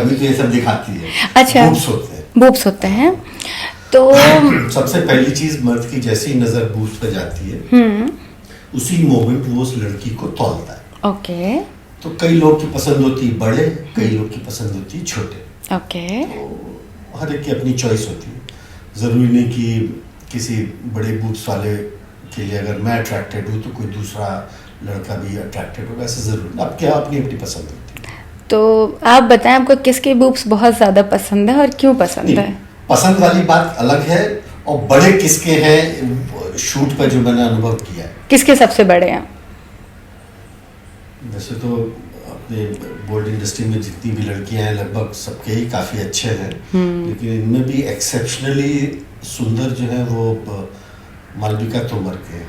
अभी तो ये सब दिखाती है। अच्छा, बूब्स होते हैं तो सबसे पहली चीज मर्द की जैसे ही नजर बूब्स पे जाती है उसी मोमेंट वो उस लड़की को तौलता है। ओके। तो कई लोग की पसंद होती है बड़े, कई लोग की पसंद होती है छोटे। ओके। तो हर एक की अपनी चॉइस होती है। जरूरी नहीं कि किसी बड़े बूब्स वाले के लिए अगर मैं अट्रैक्टेड हूँ तो कोई दूसरा लड़का भी अट्रैक्टेड होगा, ऐसे जरूरी नहीं। अब क्या अपनी अपनी पसंद होती है। तो आप बताएं आपको किसके बूब्स बहुत ज्यादा पसंद है और क्यों पसंद है? पसंद वाली बात अलग है और बड़े किसके हैं शूट पर जो मैंने अनुभव किया है। किसके सबसे बड़े हैं? वैसे तो अपने बोल्ड इंडस्ट्री में जितनी भी लड़कियां हैं लगभग सबके ही काफी अच्छे हैं, लेकिन इनमें भी एक्सेप्शनली सुंदर जो है वो मालविका तोमर के हैं।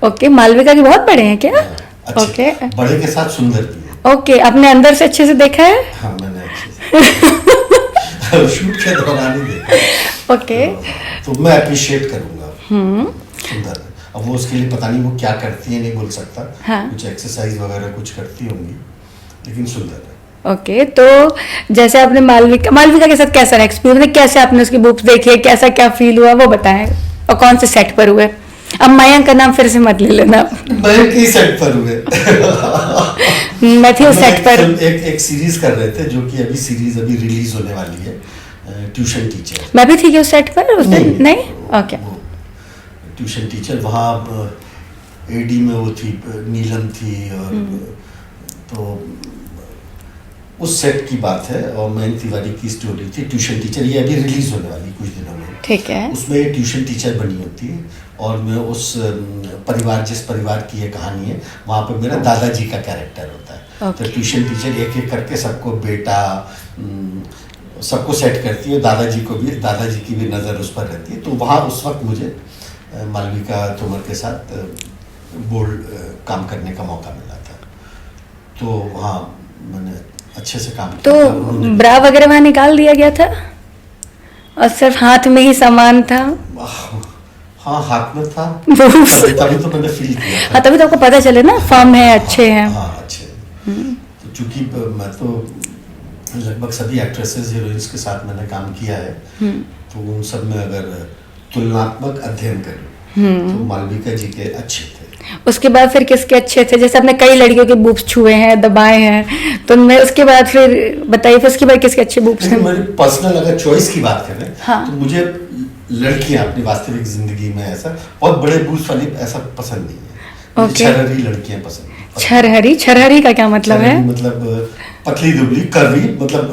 ओके, मालविका के बहुत बड़े हैं क्या? अच्छे, ओके। बड़े के साथ सुंदर भी है। ओके, आपने अंदर से अच्छे से देखा है? हाँ, मैंने अच्छे से शूट के दौरान ही देखा। ओके। तो मैं अप्रिशिएट करूंगा। सुंदर है। अब वो उसके लिए पता नहीं वो क्या करती है, नहीं बोल सकता। हाँ। कुछ एक्सरसाइज वगैरह कुछ करती होंगी, लेकिन सुंदर है। ओके, तो जैसे आपने मालविका के साथ कैसा एक्सपीरियंस, कैसे आपने उसकी बुक्स देखी है, कैसा क्या फील हुआ वो बताएं, और कौन से सेट पर हुए? अब मयंक का नाम फिर से मत ले लेना। मयंक की सेट पर हुए। मैं थी उस सेट पर। एक सीरीज कर रहे थे जो कि अभी सीरीज रिलीज होने वाली है, ट्यूशन टीचर। मैं भी थी कि उस सेट पर उस दिन? नहीं। ओके। ट्यूशन टीचर वहाँ एडी में वो थी, नीलम थी, और तो उस सेट की बात है। और मयंक तिवारी की स्टोरी थी ट्यूशन टीचर। ये अभी रिलीज होने वाली कुछ दिनों में। ठीक है। उसमें ये ट्यूशन टीचर बनी होती है और मैं उस परिवार, जिस परिवार की ये कहानी है, वहाँ पे मेरा दादाजी का कैरेक्टर होता है। तो ट्यूशन टीचर एक एक करके सबको बेटा सबको सेट करती है। दादाजी की भी नज़र उस पर रहती है। तो वहाँ उस वक्त मुझे मालविका तोमर के साथ बोल्ड काम करने का मौका मिला था। तो वहाँ मैंने अच्छे से काम किया। तो ब्रा वगैरह वहाँ निकाल दिया गया था और सिर्फ हाथ में ही सामान था? हाँ, हाथ में था। तभी तो मैंने फील किया था। हाँ, तभी तो आपको पता चले ना फर्म है, अच्छे हैं। हाँ, अच्छे। तो चूंकि मैं तो लगभग सभी एक्ट्रेसेस हीरोइंस के साथ मैंने काम किया है, तो उन सब में अगर तुलनात्मक अध्ययन करें तो मालविका जी के अच्छे थे। उसके बाद फिर किसके अच्छे थे? जैसे आपने कई लड़कियों के बूब्स छुए हैं, दबाए हैं, तो मैं उसके बाद फिर बताइए, फिर उसके बाद किसके अच्छे बूब्स हैं? मेरी पर्सनल अगर चॉइस की बात करें, हाँ। तो मुझे लड़कियां अपनी वास्तविक जिंदगी में ऐसा बहुत बड़े बूब्स वाली ऐसा पसंद नहीं है। मुझे छरहरी लड़कियां पसंद है। छरहरी का क्या मतलब है? मतलब पतली दुबली कर्वी, मतलब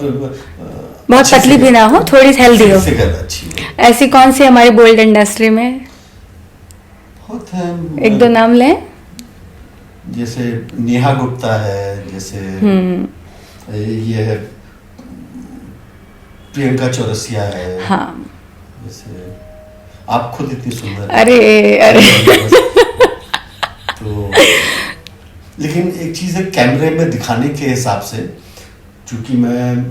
बहुत पतली भी ना हो, थोड़ी हेल्दी हो, फिगर अच्छी हो। ऐसी कौन सी हमारी बोल्ड इंडस्ट्री में? बहुत है। एक दो नाम लें। जैसे नेहा गुप्ता है, जैसे ये है प्रियंका चौरसिया है। हाँ। जैसे आप खुद इतनी सुंदर। अरे तो लेकिन एक चीज है, कैमरे में दिखाने के हिसाब से, चूंकि मैं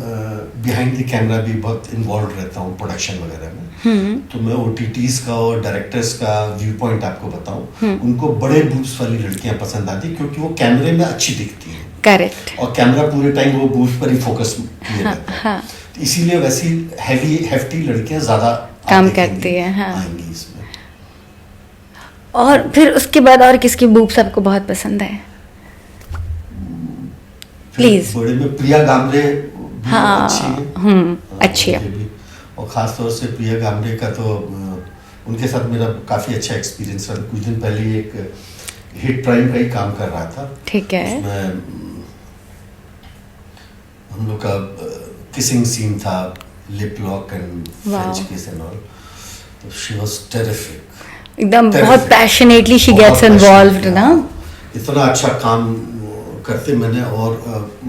बिहाइंड द कैमरा भी बहुत इन्वॉल्व रहता हूँ प्रोडक्शन वगैरह में, तो मैं OTTs का और डायरेक्टर्स का व्यू पॉइंट आपको बताऊं, उनको बड़े बूब्स वाली लड़कियां पसंद आती क्योंकि वो कैमरे में अच्छी दिखती हैं। करेक्ट। और कैमरा पूरे टाइम वो बूब्स पर ही फोकस किए रहता है। हाँ। तो इसीलिए वैसी हेफ्टी लड़कियां ज्यादा काम करती हैं। हाँ। आएंगी इसमें। और फिर उसके बाद और किसकी बूब्स आपको बहुत पसंद है? प्लीज। बड़े में प्रिया गामरे भी हाँ, अच्छी है। अच्छी है। और खास तौर से प्रिया गामरे का तो उनके साथ मेरा काफी अच्छा एक्सपीरियंस रहा। कुछ दिन पहले एक हिट प्राइम का ही काम कर रहा था। ठीक है। उसमें हम लोग का किसिंग सीन था, लिप लॉक एंड फ्रेंच किस एंड ऑल। तो शी वाज टेरिफिक। एकदम बहुत पैशनेटली शी गेट्स इन्वॉल्व्ड ना। इतना अच्छा काम करते मैंने, और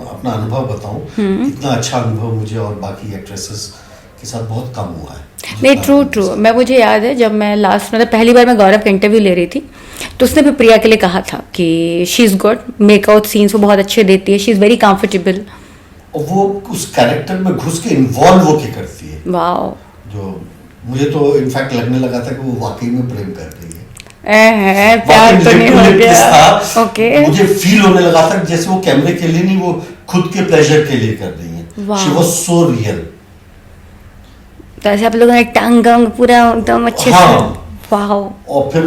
अपना अनुभव बताऊं, इतना अच्छा अनुभव मुझे और बाकी एक्ट्रेसेस के साथ बहुत कम हुआ है। नहीं, ट्रू। मुझे याद है जब मैं मतलब पहली बार मैं गौरव का इंटरव्यू ले रही थी, तो उसने भी प्रिया के लिए कहा था कि she is good, make-out scenes वो बहुत अच्छे देती है, शी इज वेरी कंफर्टेबल। और वो उस कैरेक्टर में घुस के इन्वॉल्व होके करती है। वाओ। जो मुझे तो इनफैक्ट लगने लगा था कि वो वाकई में प्रेम कर रही है। प्यार तो नहीं हो गया। ओके। मुझे फील होने लगा था जैसे वो कैमरे के लिए नहीं, वो खुद के प्लेजर के लिए कर रही है। Wow. She was so real. तो ऐसे आप लोगों ने टांग वांग पूरा एकदम अच्छे से। हाँ। वाओ। और फिर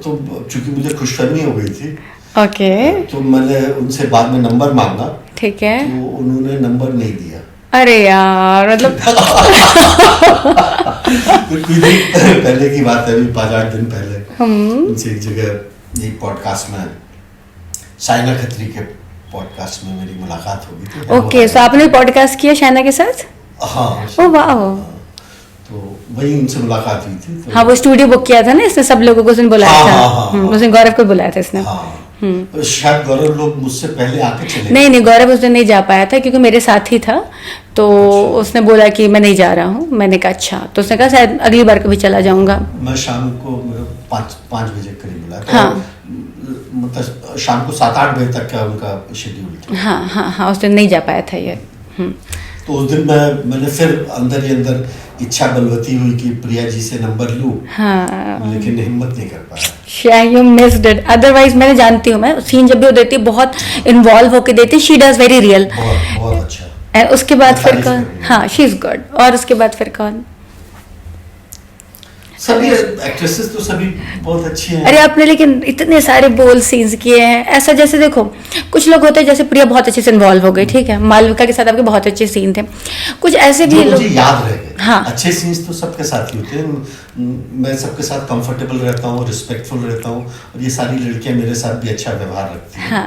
तो चूंकि मुझे खुशफहमी हो गई थी, ओके। तो मैंने उनसे बाद में नंबर मांगा, ठीक है। तो उन्होंने नंबर नहीं दिया। अरे यार, मतलब कुछ दिन पहले की बात है, अभी 5-8 दिन पहले उनसे एक जगह एक पॉडकास्ट में, शाइना खत्री के पॉडकास्ट में मेरी मुलाकात हो गई थी। ओके, सो आपने पॉडकास्ट किया शाइना के साथ? हाँ। ओ वाह। तो वही उनसे मुलाकात हुई थी। तो हाँ, वो स्टूडियो बुक किया था ना इसने, सब लोगों को उसने बुलाया हाँ, था। हाँ, हाँ, हाँ। उसने गौरव को बुलाया था इसने। हाँ। शायद गौरव लोग मुझसे पहले आके चले गए। नहीं, गौरव उस दिन नहीं जा पाया था क्योंकि मेरे साथ ही था, तो उसने बोला कि मैं नहीं जा रहा हूँ। मैंने कहा अच्छा, तो उसने कहा शायद अगली बार कभी चला जाऊंगा। मैं शाम को 5 बजे करीब बुलाया था। हाँ। मतलब शाम को 7-8 बजे तक का उनका शेड्यूल था। हाँ, उस दिन नहीं जा पाया था ये। तो उस दिन मैंने फिर अंदर ही अंदर इच्छा बलवती हुई कि प्रिया जी से नंबर लूं, हाँ। लेकिन हिम्मत नहीं कर पाया। शायद यू मिस्ड इट, अदरवाइज मैंने जानती हूँ, मैं सीन जब भी वो देती है बहुत इन्वॉल्व होके देती है। She does very real. बहुत अच्छा। एंड उसके बाद फिर तारीफ कौन? करूंगा। हाँ, शी इज गुड। और उसके बाद फिर कौन? सभी एक्ट्रेसेस तो सभी बहुत अच्छी हैं। अरे आपने लेकिन इतने सारे बोल सीन्स किए हैं, ऐसा जैसे देखो कुछ लोग होते हैं, जैसे प्रिया बहुत अच्छे से इन्वॉल्व हो गई, ठीक है, मालविका के साथ आपके बहुत अच्छे सीन थे, कुछ ऐसे भी जो लोग। मुझे याद रह गए। हाँ। अच्छे सीन्स तो सबके साथ ही होते हैं। मैं सबके साथ कंफर्टेबल रहता हूँ, रिस्पेक्टफुल रहता हूँ, और ये सारी लड़कियां मेरे साथ भी अच्छा व्यवहार रखती हैं। हाँ।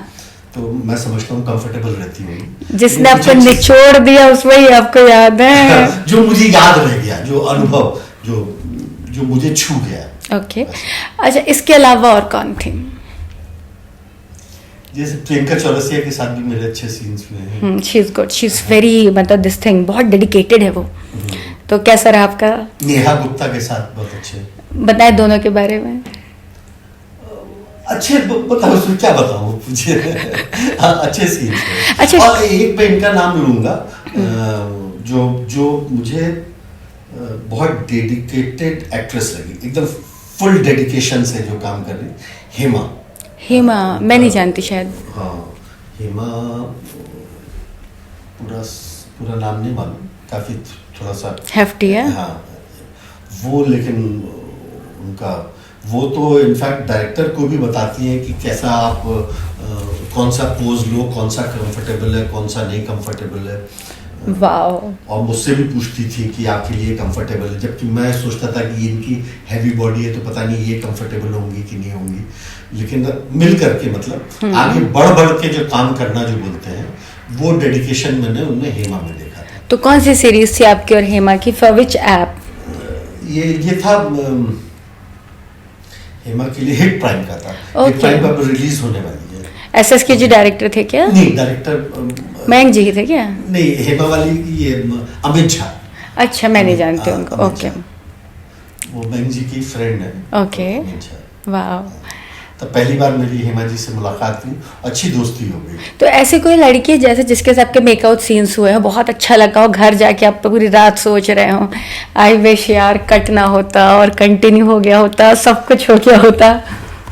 तो मैं समझता हूँ कंफर्टेबल रहती हूँ। जिसने आपको निचोड़ दिया उस वही आपको याद है। जो मुझे याद रह गया, जो अनुभव जो मुझे छू गया। ओके। अच्छा, इसके अलावा और कौन थी? जैसे प्रियंका चौरसिया के साथ भी मेरे अच्छे सीन्स हुए हैं। She is good, she is very, मतलब दिस थिंग बहुत डेडिकेटेड है वो। तो कैसा रहा आपका? नेहा गुप्ता के साथ बहुत अच्छे। बताए दोनों के बारे में। अच्छे बताओ, उसमें क्या बताऊं मुझे। हाँ, अच्छे सीन्स हैं। अच्छा। और एक मैं इनका नाम लूंगा, जो मुझे बहुत डेडिकेटेड एक्ट्रेस लगी, एकदम फुल डेडिकेशन से जो काम कर रही, हेमा। मैं नहीं जानती शायद। हाँ, हेमा पूरा नाम नहीं मालूम, काफी थोड़ा सा हेफ्टी है। हाँ, वो लेकिन उनका वो तो इनफैक्ट डायरेक्टर को भी बताती हैं कि कैसा आप कौन सा पोज लो, कौन सा कंफर्टेबल है, कौन सा नहीं कंफर्टेबल है। वाओ। और मुझसे भी पूछती थी कि आपके लिए कंफर्टेबल है, जबकि मैं सोचता था कि इनकी हैवी बॉडी है तो पता नहीं ये कंफर्टेबल होंगी कि नहीं होंगी, लेकिन मिल करके मतलब आगे बढ़ के जो काम करना जो बोलते हैं, वो डेडिकेशन मैंने उनमें हेमा में देखा था। तो कौन सी सीरीज थी आपकी और हेमा की, फॉर विच ऐप? ये था हेमा के लिए हिट प्राइम का था। Okay. हिट प्राइम पर रिलीज होने वाली है। एसएस के जी डायरेक्टर थे क्या? नहीं, डायरेक्टर मयंक जी थे क्या? नहीं, हेमा वाली ये अमित झा। अच्छा, मैं नहीं जानती उनको। अमित ओके। झा। वो मयंक जी की फ्रेंड है। ओके। अमित झा। वाह। तो पहली बार मेरी हेमा जी से मुलाकात हुई, अच्छी दोस्ती हो गई। तो ऐसे कोई लड़की जैसे जिसके साथ आपके मेकआउट सीन्स हुए हो, बहुत अच्छा लगा हो, घर जाके आप पूरी रात सोच रहे हो, आई विश यार कट ना होता और कंटिन्यू हो गया होता, सब कुछ हो गया होता?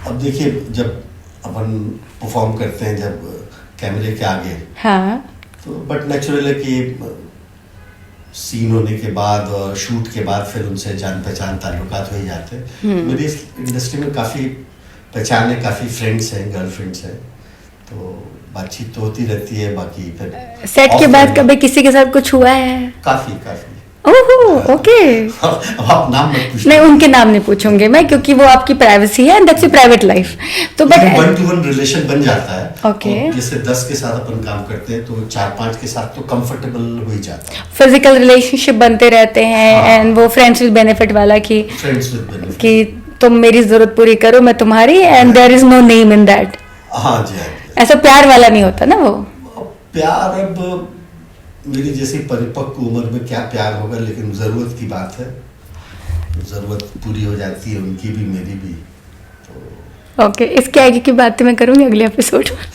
अब देखिए, जब अपन परफॉर्म करते हैं जब कैमरे के आगे, हाँ। तो बट नेचुरल है कि सीन होने के बाद और शूट के बाद फिर उनसे जान पहचान ताल्लुकात हो ही जाते हैं। मेरी इस इंडस्ट्री में काफ़ी पहचान है, काफ़ी फ्रेंड्स हैं, गर्लफ्रेंड्स हैं, तो बातचीत तो होती रहती है। बाकी फिर सेट के बाद कभी किसी के साथ कुछ हुआ है? काफ़ी ओह, ओके। अब आप नाम मत पूछिए। नहीं, उनके नाम नहीं पूछूंगे मैं, क्योंकि वो आपकी प्राइवेसी है, दैट्स प्राइवेट लाइफ। तो बट 1-to-1 रिलेशन बन जाता है। Okay. और जैसे 10 के साथ अपन काम करते हैं तो 4-5 के साथ तो कंफर्टेबल हो ही जाता है। फिजिकल रिलेशनशिप बनते रहते हैं। हाँ। एंड वो फ्रेंड्स विद बेनिफिट वाला कि फ्रेंड्स विद बेनिफिट, कि तुम मेरी जरूरत पूरी करो, मैं तुम्हारी, and there is no name in that. हाँ जी, हाँ जी। ऐसा प्यार वाला नहीं होता ना वो। प्यार अब मेरी जैसी परिपक्व उम्र में क्या प्यार होगा, लेकिन जरूरत की बात है, जरूरत पूरी हो जाती है, उनकी भी मेरी भी। ओके, इसके आगे की बातें मैं करूंगी अगले एपिसोड में।